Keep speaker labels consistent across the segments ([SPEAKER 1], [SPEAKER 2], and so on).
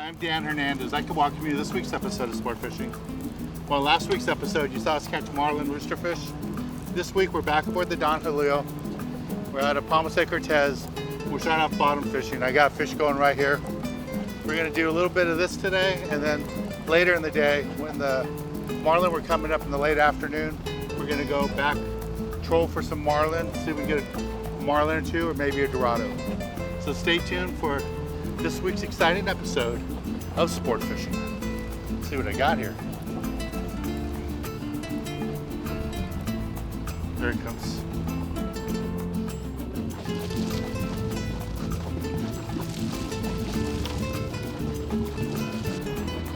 [SPEAKER 1] I'm Dan Hernandez. I can welcome you to this week's episode of Sport Fishing. Well, last week's episode, you saw us catch marlin roosterfish. This week, we're back aboard the Don Julio. We're out of Palmas de Cortez. We're starting off bottom fishing. I got fish going right here. We're gonna do a little bit of this today, and then later in the day, when the marlin were coming up in the late afternoon, we're gonna go back, troll for some marlin, see if we can get a marlin or two, or maybe a dorado. So stay tuned for this week's exciting episode of Sport Fishing. Let's see what I got here. There it comes.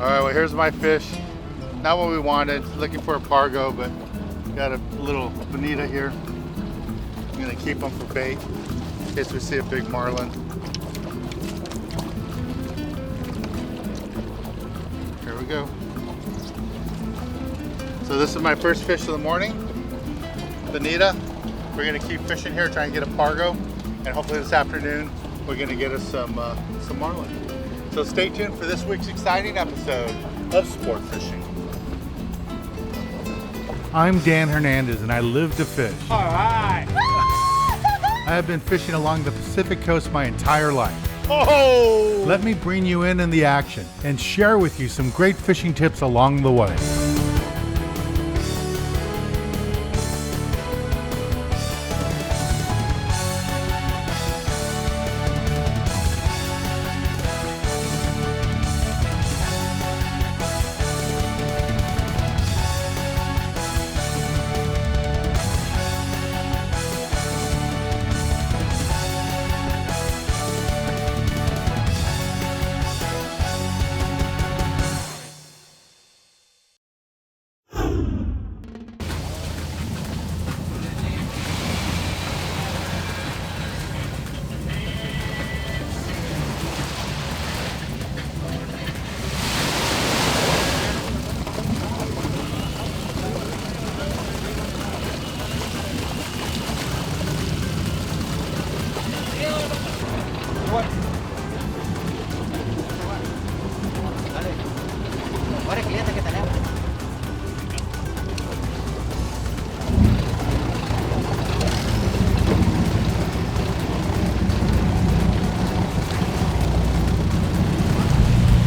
[SPEAKER 1] All right, well, here's my fish. Not what we wanted, looking for a pargo, but got a little bonita here. I'm gonna keep them for bait in case we see a big marlin. Here we go. So this is my first fish of the morning, bonita. We're gonna keep fishing here, trying to get a pargo, and hopefully this afternoon we're gonna get us some marlin. So stay tuned for this week's exciting episode of Sport Fishing. I'm Dan Hernandez and I live to fish.
[SPEAKER 2] All right.
[SPEAKER 1] I have been fishing along the Pacific coast my entire life.
[SPEAKER 2] Oh!
[SPEAKER 1] Let me bring you in the action and share with you some great fishing tips along the way.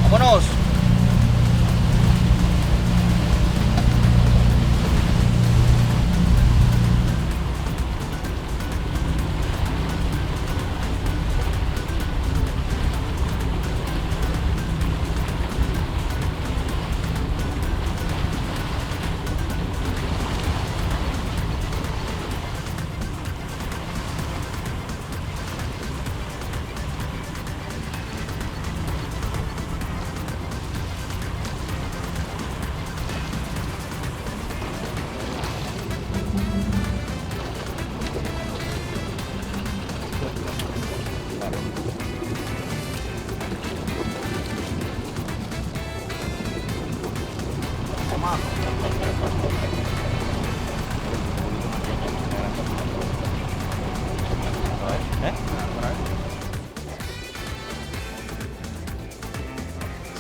[SPEAKER 2] ¡Vámonos!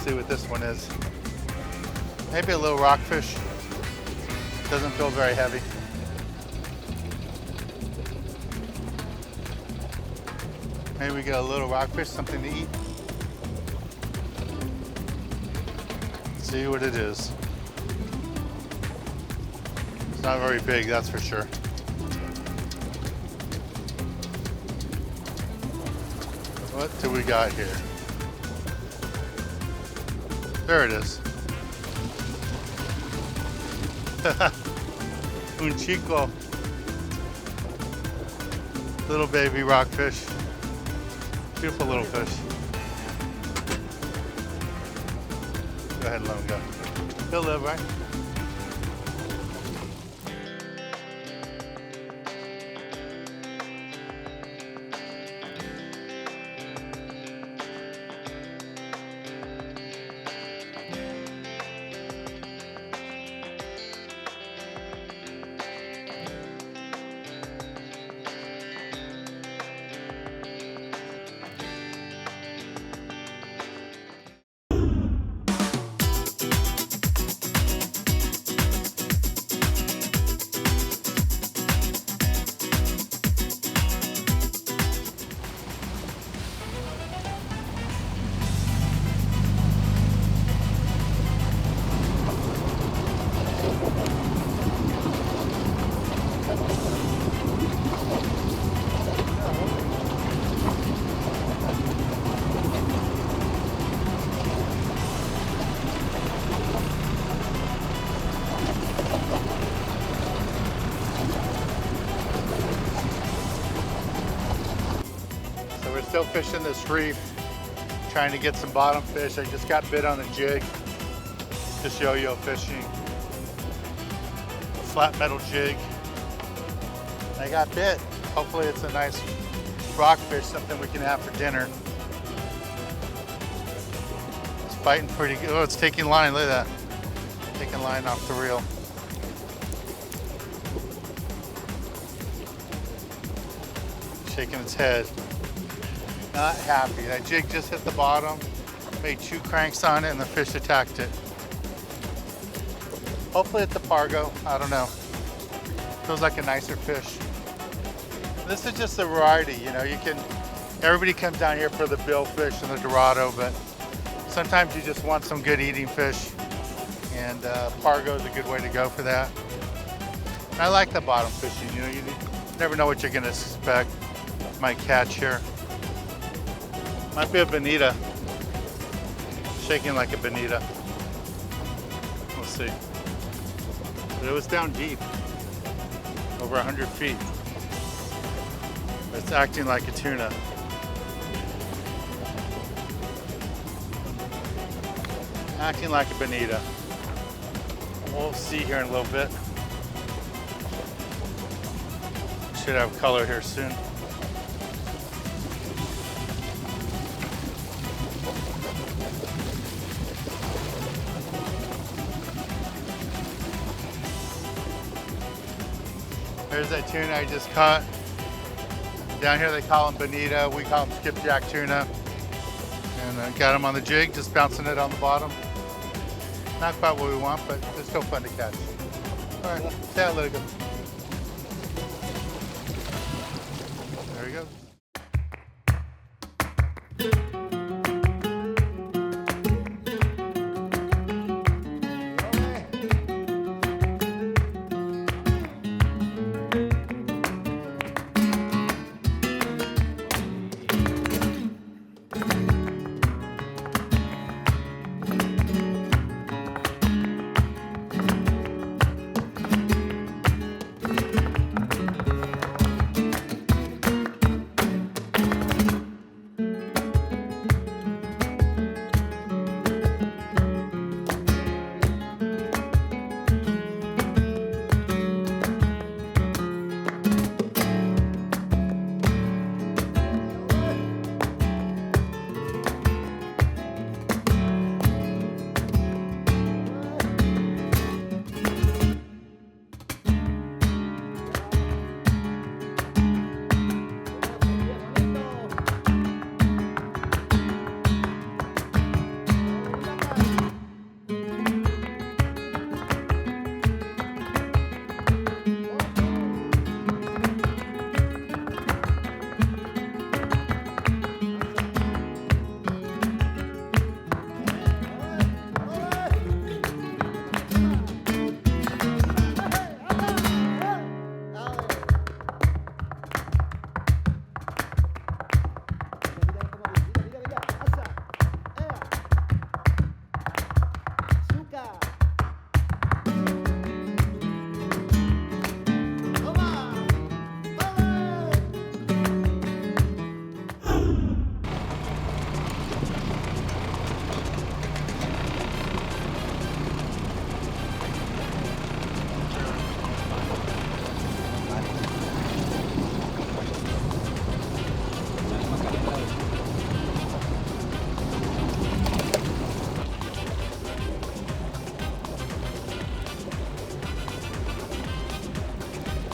[SPEAKER 1] See what this one is. Maybe a little rockfish. Doesn't feel very heavy. Maybe we get a little rockfish, something to eat. See what it is. It's not very big, that's for sure. What do we got here? There it is. Un chico. Little baby rockfish. Beautiful little fish. Go ahead and let him go. He'll live, right? yo-yo fishing this reef, trying to get some bottom fish. I just got bit on a jig, just yo-yo fishing. Flat metal jig. I got bit. Hopefully it's a nice rockfish, something we can have for dinner. It's biting pretty good. Oh, it's taking line, look at that. Taking line off the reel. Shaking its head. Not happy. That jig just hit the bottom, made 2 cranks on it, and the fish attacked it. Hopefully it's a pargo. I don't know. Feels like a nicer fish. This is just a variety, you know. Everybody comes down here for the billfish and the dorado, but sometimes you just want some good eating fish, and pargo is a good way to go for that. And I like the bottom fishing. You know, you never know what you're going to expect. Might catch here. Might be a bonita. Shaking like a bonita. We'll see. But it was down deep, over 100 feet. It's acting like a tuna. Acting like a bonita. We'll see here in a little bit. Should have color here soon. There's that tuna I just caught. Down here they call them bonita, we call them skipjack tuna. And I got them on the jig, just bouncing it on the bottom. Not quite what we want, but it's still fun to catch. All right, see how let it go. There we go.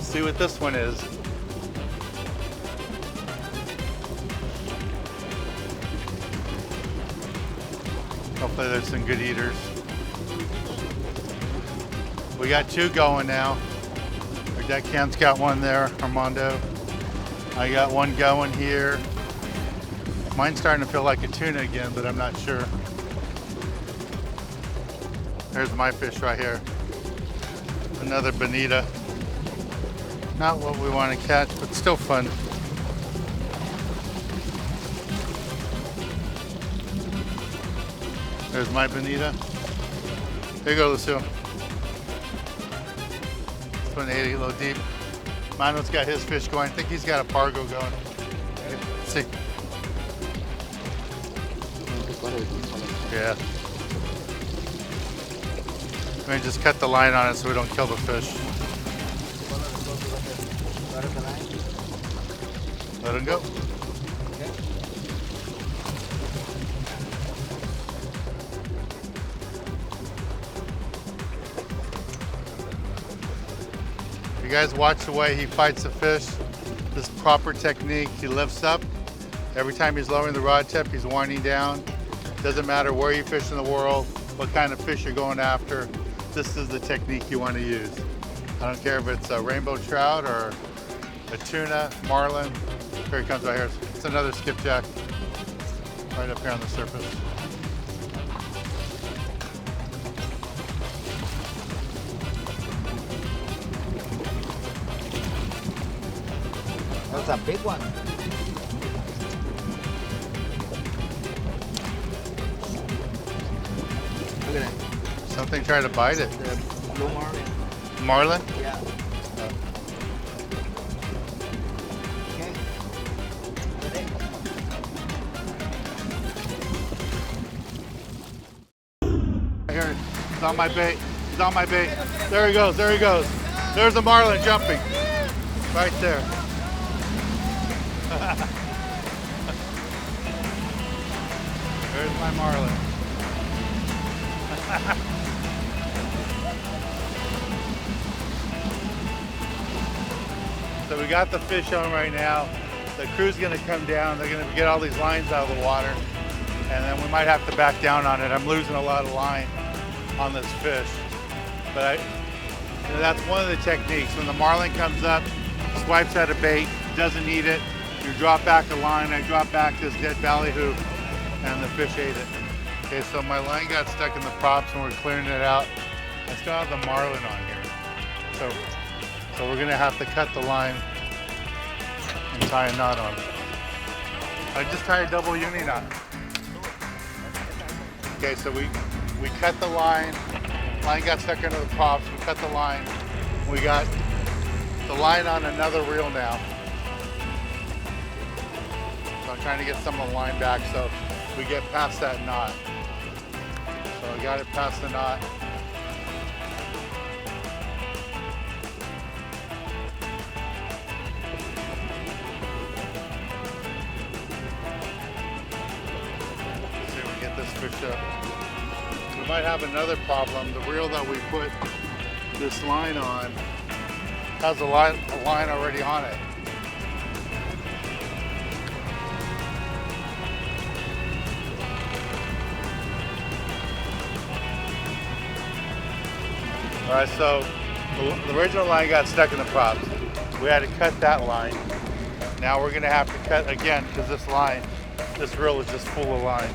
[SPEAKER 1] See what this one is. Hopefully there's some good eaters. We got 2 going now. Our deckhand's got one there, Armando. I got one going here. Mine's starting to feel like a tuna again, but I'm not sure. There's my fish right here. Another bonita. Not what we want to catch, but still fun. There's my bonita. There you go, Lucille. This one ate a little deep. Mano's got his fish going. I think he's got a pargo going. Let's see. Yeah. We're gonna just cut the line on it so we don't kill the fish. Let him go. You guys watch the way he fights the fish. This proper technique. He lifts up. Every time he's lowering the rod tip, he's winding down. Doesn't matter where you fish in the world, what kind of fish you're going after. This is the technique you want to use. I don't care if it's a rainbow trout or a tuna, marlin. Here he comes right here. It's another skipjack right up here on the surface.
[SPEAKER 3] That's a big one. Look at that.
[SPEAKER 1] Something tried to bite it.
[SPEAKER 3] The blue marlin.
[SPEAKER 1] Marlin?
[SPEAKER 3] Yeah. Okay.
[SPEAKER 1] Here, he's on my bait. He's on my bait. There he goes. There he goes. There's a marlin jumping. Right there. There's my marlin. So we got the fish on right now. The crew's gonna come down. They're gonna get all these lines out of the water. And then we might have to back down on it. I'm losing a lot of line on this fish. But that's one of the techniques. When the marlin comes up, swipes at a bait, doesn't eat it, you drop back the line. I drop back this dead ballyhoo, and the fish ate it. Okay, so my line got stuck in the props and we're clearing it out. I still have the marlin on here. So we're gonna have to cut the line and tie a knot on it. I just tied a double uni knot. Okay, so we cut the line. Line got stuck into the props. We cut the line. We got the line on another reel now. So I'm trying to get some of the line back so we get past that knot. So I got it past the knot. Let's see if we can get this fish up. We might have another problem. The reel that we put this line on has a line already on it. All right, so the original line got stuck in the props. We had to cut that line. Now we're gonna have to cut again because this reel is just full of line.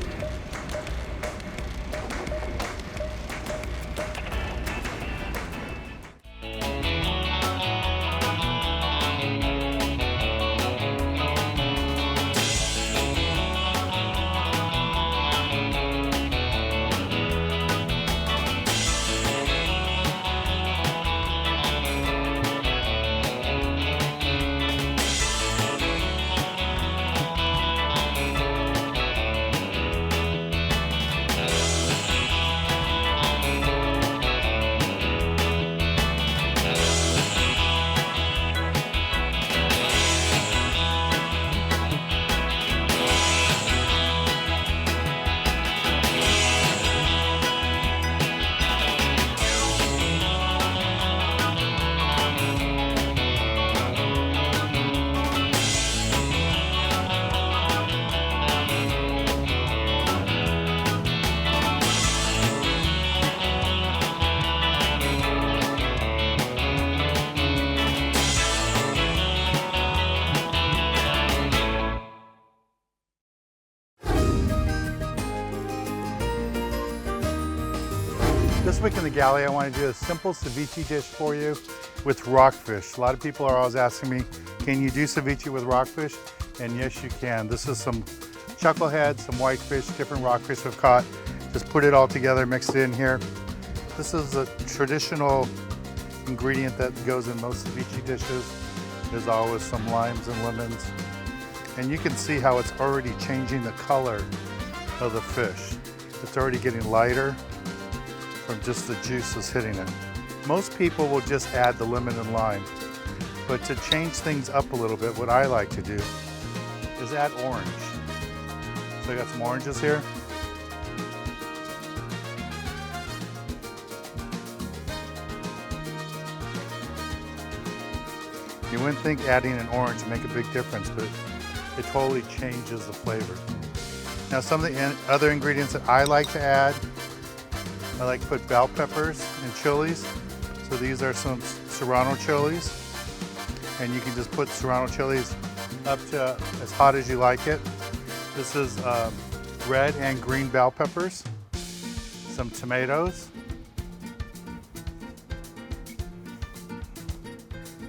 [SPEAKER 1] This week in the galley, I want to do a simple ceviche dish for you with rockfish. A lot of people are always asking me, can you do ceviche with rockfish? And yes, you can. This is some chucklehead, some whitefish, different rockfish we've caught. Just put it all together, mix it in here. This is a traditional ingredient that goes in most ceviche dishes. There's always some limes and lemons. And you can see how it's already changing the color of the fish. It's already getting lighter from just the juices hitting it. Most people will just add the lemon and lime, but to change things up a little bit, what I like to do is add orange. So I got some oranges here. You wouldn't think adding an orange would make a big difference, but it totally changes the flavor. Now some of the other ingredients that I like to add, I like to put bell peppers and chilies. So these are some serrano chilies, and you can just put serrano chilies up to as hot as you like it. This is red and green bell peppers, some tomatoes,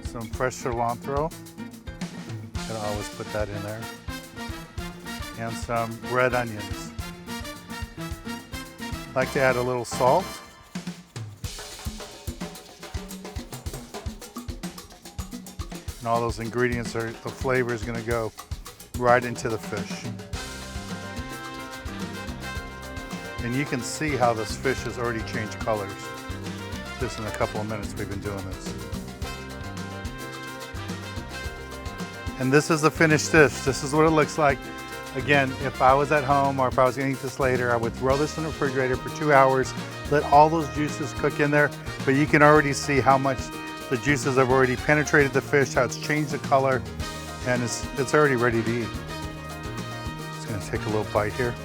[SPEAKER 1] some fresh cilantro, gotta always put that in there, and some red onions. I like to add a little salt. And all those ingredients, the flavor is gonna go right into the fish. And you can see how this fish has already changed colors just in a couple of minutes we've been doing this. And this is the finished dish. This is what it looks like. Again, if I was at home or if I was gonna eat this later, I would throw this in the refrigerator for 2 hours, let all those juices cook in there, but you can already see how much the juices have already penetrated the fish, how it's changed the color, and it's already ready to eat. Just gonna take a little bite here.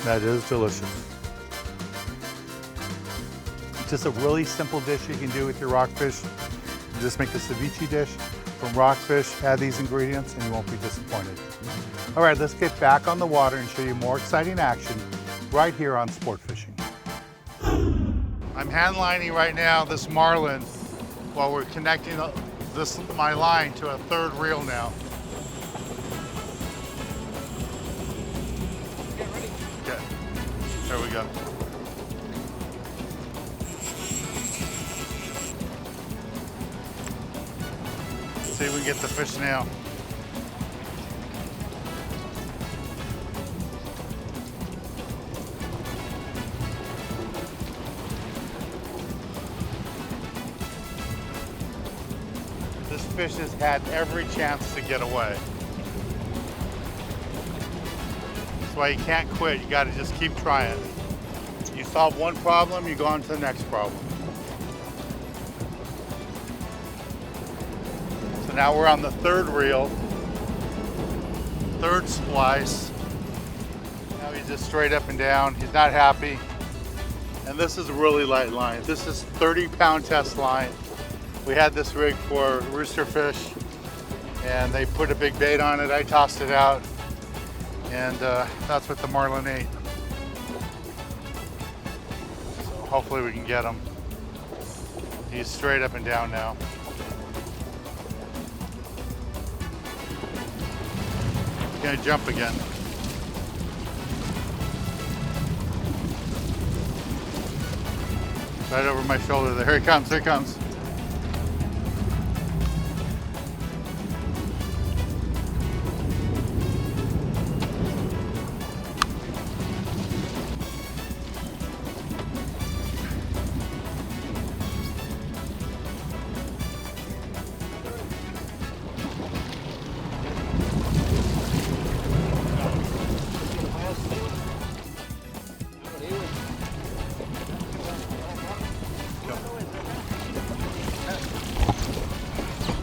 [SPEAKER 1] That is delicious. Just a really simple dish you can do with your rockfish. You just make a ceviche dish from rockfish, add these ingredients, and you won't be disappointed. All right, let's get back on the water and show you more exciting action right here on Sport Fishing. I'm hand lining right now this marlin while we're connecting my line to a third reel now. Okay, there we go. See if we can get the fish now. This fish has had every chance to get away. That's why you can't quit. You got to just keep trying. You solve one problem, you go on to the next problem. So now we're on the third reel, third splice. Now he's just straight up and down. He's not happy. And this is a really light line. This is 30-pound test line. We had this rig for rooster fish, and they put a big bait on it. I tossed it out, and that's what the marlin ate. So hopefully we can get him. He's straight up and down now. He's gonna jump again. Right over my shoulder there. Here he comes, here he comes.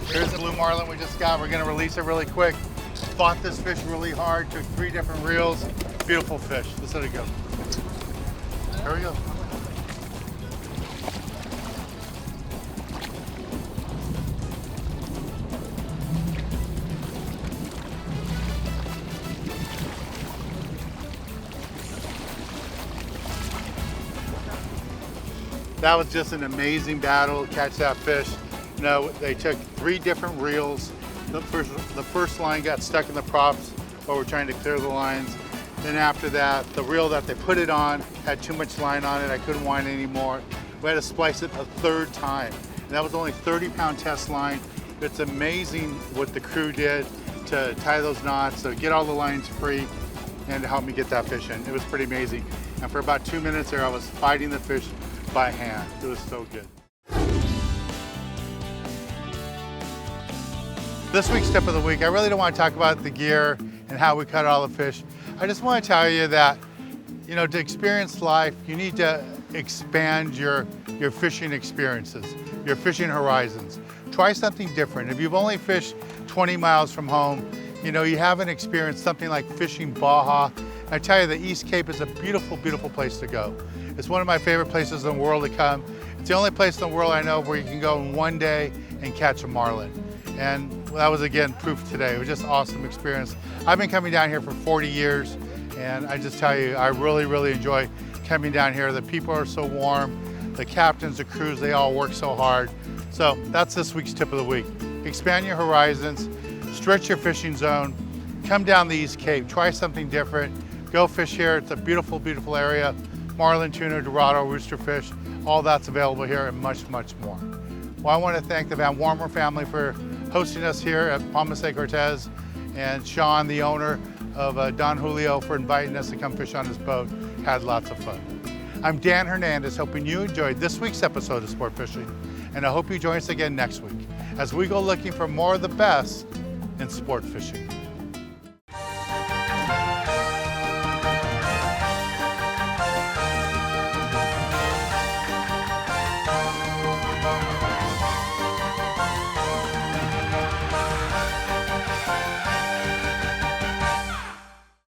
[SPEAKER 1] Here's the blue marlin we just got. We're gonna release it really quick. Fought this fish really hard, took 3 different reels. Beautiful fish. Let's let it go. Here we go. That was just an amazing battle to catch that fish. You know, they took 3 different reels. The first line got stuck in the props while we're trying to clear the lines. Then after that, the reel that they put it on had too much line on it. I couldn't wind anymore. We had to splice it a 3rd time. And that was only 30-pound test line. It's amazing what the crew did. to tie those knots, to get all the lines free, and to help me get that fish in. It was pretty amazing. And for about 2 minutes there, I was fighting the fish by hand. It was so good. This week's tip of the week, I really don't want to talk about the gear and how we caught all the fish. I just want to tell you that, you know, to experience life, you need to expand your fishing experiences, your fishing horizons. Try something different. If you've only fished 20 miles from home, you know, you haven't experienced something like fishing Baja. I tell you, the East Cape is a beautiful, beautiful place to go. It's one of my favorite places in the world to come. It's the only place in the world I know where you can go in one day and catch a marlin. And that was, again, proof today. It was just an awesome experience. I've been coming down here for 40 years, and I just tell you, I really, really enjoy coming down here. The people are so warm. The captains, the crews, they all work so hard. So that's this week's tip of the week. Expand your horizons, stretch your fishing zone, come down the East Cape, try something different, go fish here. It's a beautiful, beautiful area. Marlin, tuna, dorado, roosterfish, all that's available here and much, much more. Well, I want to thank the Van Warmer family for hosting us here at Palmas de Cortez, and Sean, the owner of Don Julio, for inviting us to come fish on his boat. Had lots of fun. I'm Dan Hernandez, hoping you enjoyed this week's episode of Sport Fishing, and I hope you join us again next week as we go looking for more of the best in sport fishing.